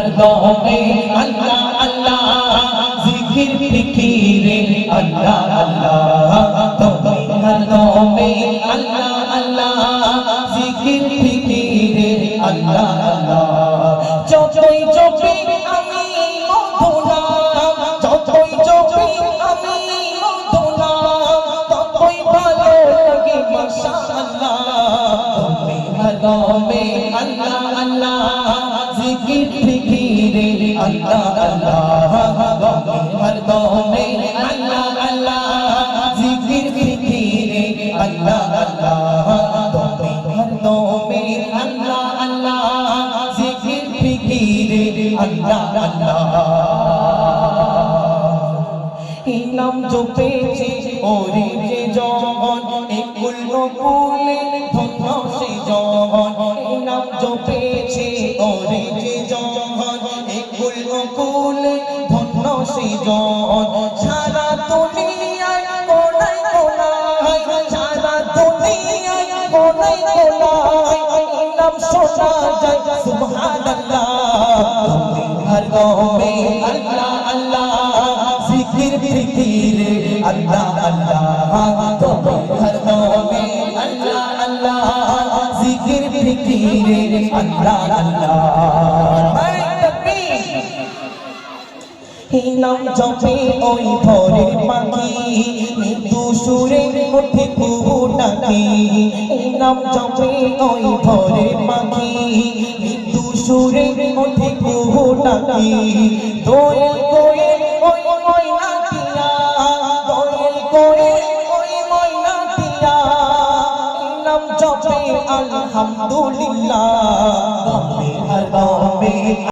हर दम में अल्लाह अल्लाह जिक्र फिकीरे अल्लाह अल्लाह तुम्हें हर दम में अल्लाह अल्लाह जिक्र फिकीरे अल्लाह अल्लाह যতই জপি আমি মধুনাম যতই জপি আমি মধুনাম ততই ভালো লাগে মাশাআল্লাহ তুমি হরদমে আল্লাহ আল্লাহ জিকির ফিকিরে আল্লাহ আল্লাহ তুমি হরদমে আল্লাহ আল্লাহ জিকির ফিকিরে আল্লাহ আল্লাহ তুমি হরদমে আল্লাহ আল্লাহ अल्लाह अल्लाह नाम जो पेचे ओरे जे जौन एकुल नकुले धन्य से जौन नाम जो पेचे ओरे जे जौन एकुल नकुले धन्य से जौन सारा दुनियाय कोनाय कोनाय सारा दुनियाय कोनाय कोनाय नाम शोना जाय सुबहानाल्लाह हर गाँव में अल्लाह अल्लाह जिक्र फिकीरे अल्लाह अल्लाह तुम्हें हर गाँव में अल्लाह अल्लाह जिक्र फिकीरे अल्लाह अल्लाह नाम जपे ओई भोरे पाखी मृत्यु सुरे उठे कुहू डाकी नाम जपे ओई भोरे पाखी मृत्यु सुरे उठे कुहू डाकी दोयल कोए ओई मयना दिया दोयल कोए ओई मयना दिया नाम जपे अल्हम्दुलिल्लाह हर गाँव में